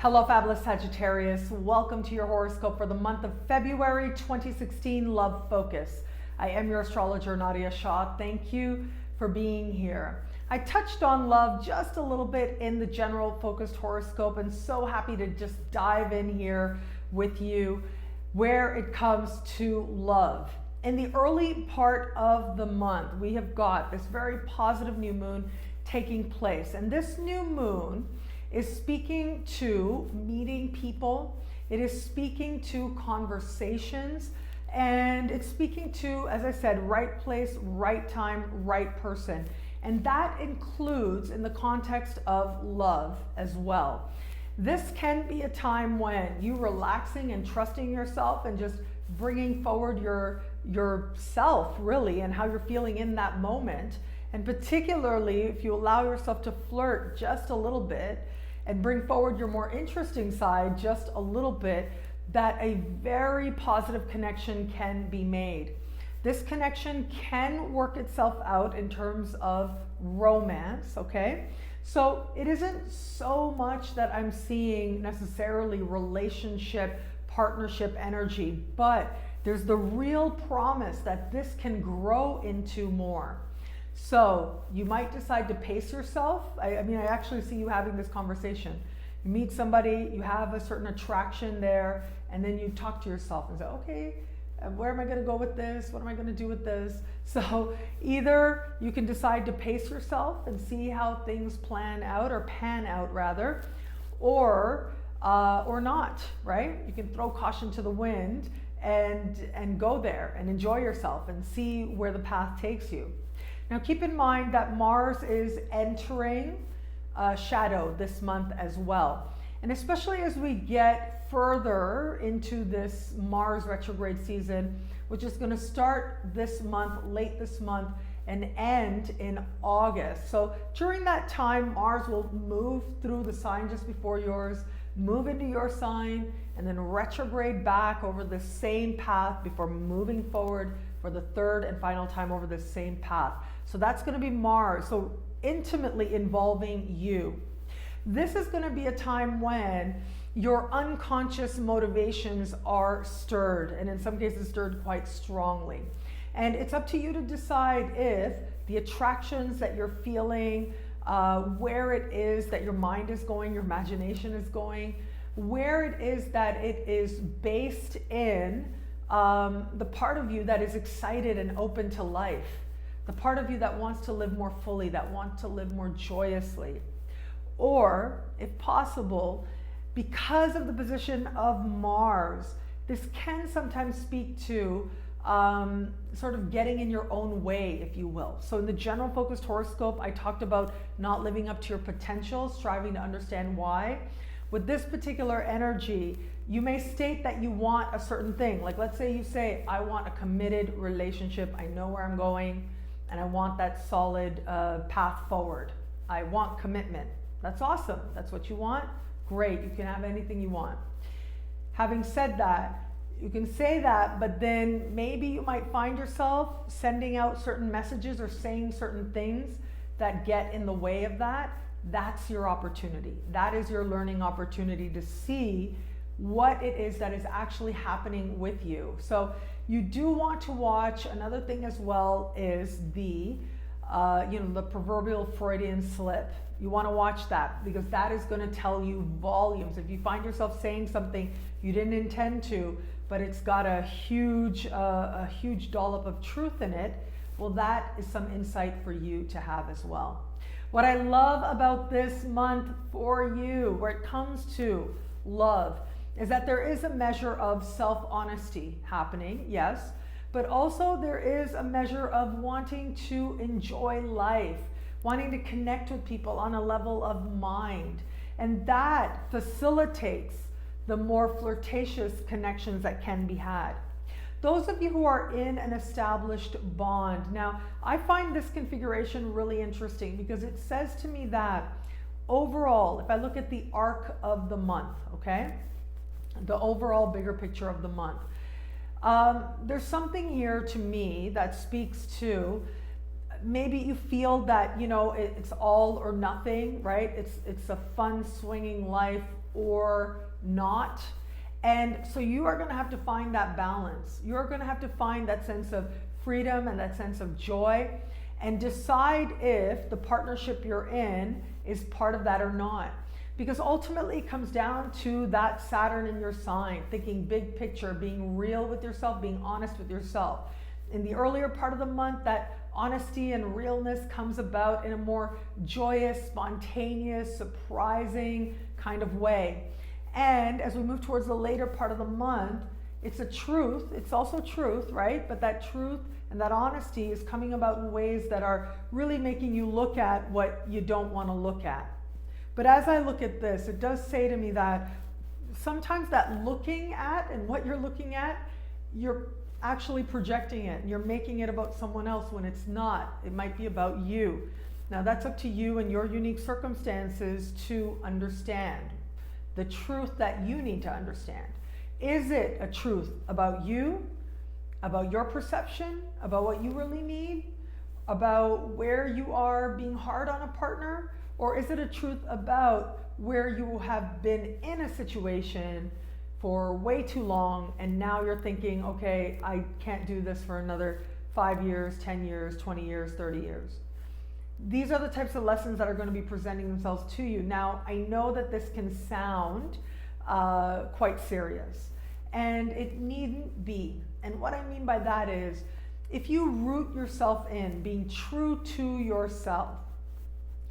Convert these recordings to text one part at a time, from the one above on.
Hello, fabulous Sagittarius. Welcome to your horoscope for the month of February 2016, Love Focus. I am your astrologer, Nadiya Shah. Thank you for being here. I touched on love just a little bit in the general focused horoscope, and so happy to just dive in here with you where it comes to love. In the early part of the month, we have got this very positive new moon taking place, and this new moon is speaking to meeting people, it is speaking to conversations, and it's speaking to, as I said, right place, right time, right person. And that includes in the context of love as well. This can be a time when you relaxing and trusting yourself and just bringing forward yourself really and how you're feeling in that moment. And particularly if you allow yourself to flirt just a little bit and bring forward your more interesting side just a little bit, that a very positive connection can be made. This connection can work itself out in terms of romance, okay? So it isn't so much that I'm seeing necessarily relationship, partnership energy, but there's the real promise that this can grow into more. So you might decide to pace yourself. I mean, I actually see you having this conversation. You meet somebody, you have a certain attraction there, and then you talk to yourself and say, okay, where am I going to go with this? What am I going to do with this? So either you can decide to pace yourself and see how things pan out rather, or not, right? You can throw caution to the wind and go there and enjoy yourself and see where the path takes you. Now keep in mind that Mars is entering shadow this month as well. And especially as we get further into this Mars retrograde season, which is going to start this month, late this month, and end in August. So during that time, Mars will move through the sign just before yours, move into your sign, and then retrograde back over the same path before moving forward for the third and final time over the same path. So that's going to be Mars, so intimately involving you. This is going to be a time when your unconscious motivations are stirred, and in some cases stirred quite strongly. And it's up to you to decide if the attractions that you're feeling, where it is that your mind is going, your imagination is going, where it is that it is based in the part of you that is excited and open to life, the part of you that wants to live more fully, that wants to live more joyously. Or, if possible, because of the position of Mars, this can sometimes speak to sort of getting in your own way, if you will. So in the general focused horoscope, I talked about not living up to your potential, striving to understand why. With this particular energy, you may state that you want a certain thing. Like let's say you say, I want a committed relationship. I know where I'm going and I want that solid path forward. I want commitment. That's awesome. That's what you want. Great. You can have anything you want. Having said that, you can say that, but then maybe you might find yourself sending out certain messages or saying certain things that get in the way of that. That's your opportunity. That is your learning opportunity to see what it is that is actually happening with you. So you do want to watch. Another thing as well is the proverbial Freudian slip. You want to watch that because that is going to tell you volumes. If you find yourself saying something you didn't intend to, but it's got a huge dollop of truth in it, well, that is some insight for you to have as well. What I love about this month for you, where it comes to love, is that there is a measure of self-honesty happening, yes, but also there is a measure of wanting to enjoy life, wanting to connect with people on a level of mind. And that facilitates the more flirtatious connections that can be had. Those of you who are in an established bond, now I find this configuration really interesting because it says to me that overall, if I look at the arc of the month, okay, the overall bigger picture of the month, there's something here to me that speaks to maybe you feel that, you know, it's all or nothing, right? It's a fun swinging life, or not. And so you are going to have to find that balance. You're going to have to find that sense of freedom and that sense of joy, and decide if the partnership you're in is part of that or not. Because ultimately it comes down to that Saturn in your sign, thinking big picture, being real with yourself, being honest with yourself. In the earlier part of the month, that honesty and realness comes about in a more joyous, spontaneous, surprising kind of way. And as we move towards the later part of the month, it's a truth, it's also truth, right? But that truth and that honesty is coming about in ways that are really making you look at what you don't want to look at. But as I look at this, it does say to me that sometimes that looking at and what you're looking at, you're actually projecting it and you're making it about someone else when it's not. It might be about you. Now that's up to you and your unique circumstances to understand the truth that you need to understand. Is it a truth about you, about your perception, about what you really need, about where you are being hard on a partner? Or is it a truth about where you have been in a situation for way too long and now you're thinking, okay, I can't do this for another 5 years, 10 years, 20 years, 30 years. These are the types of lessons that are going to be presenting themselves to you. Now, I know that this can sound quite serious, and it needn't be. And what I mean by that is, if you root yourself in being true to yourself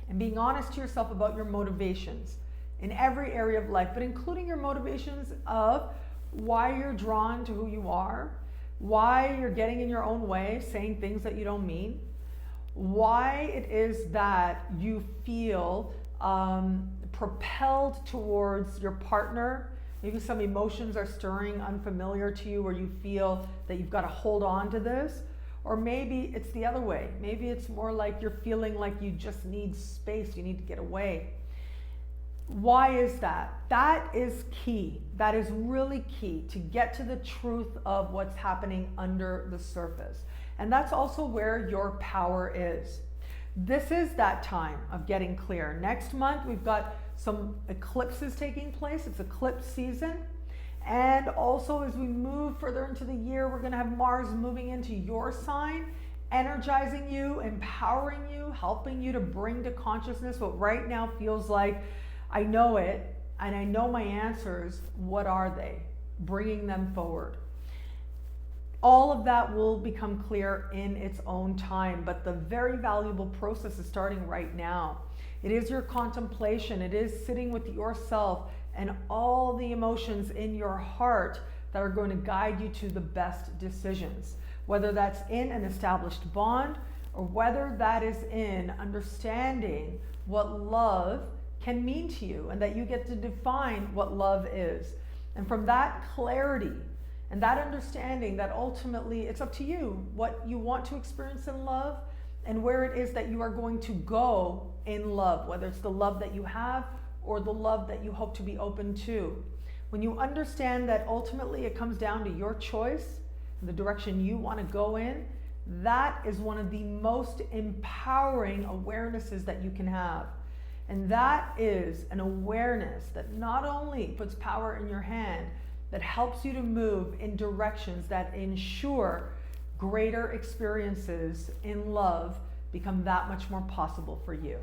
and being honest to yourself about your motivations in every area of life, but including your motivations of why you're drawn to who you are, why you're getting in your own way, saying things that you don't mean, why it is that you feel propelled towards your partner. Maybe some emotions are stirring unfamiliar to you, or you feel that you've got to hold on to this. Or maybe it's the other way. Maybe it's more like you're feeling like you just need space, you need to get away. Why is that? That is key. That is really key to get to the truth of what's happening under the surface. And that's also where your power is. This is that time of getting clear. Next month, we've got some eclipses taking place. It's eclipse season. And also, as we move further into the year, we're going to have Mars moving into your sign, energizing you, empowering you, helping you to bring to consciousness what right now feels like, I know it, and I know my answers. What are they? Bringing them forward. All of that will become clear in its own time, but the very valuable process is starting right now. It is your contemplation. It is sitting with yourself and all the emotions in your heart that are going to guide you to the best decisions, whether that's in an established bond or whether that is in understanding what love can mean to you, and that you get to define what love is. And from that clarity and that understanding, that ultimately it's up to you what you want to experience in love and where it is that you are going to go in love, whether it's the love that you have or the love that you hope to be open to. When you understand that ultimately it comes down to your choice and the direction you want to go in, that is one of the most empowering awarenesses that you can have. And that is an awareness that not only puts power in your hand, that helps you to move in directions that ensure greater experiences in love become that much more possible for you.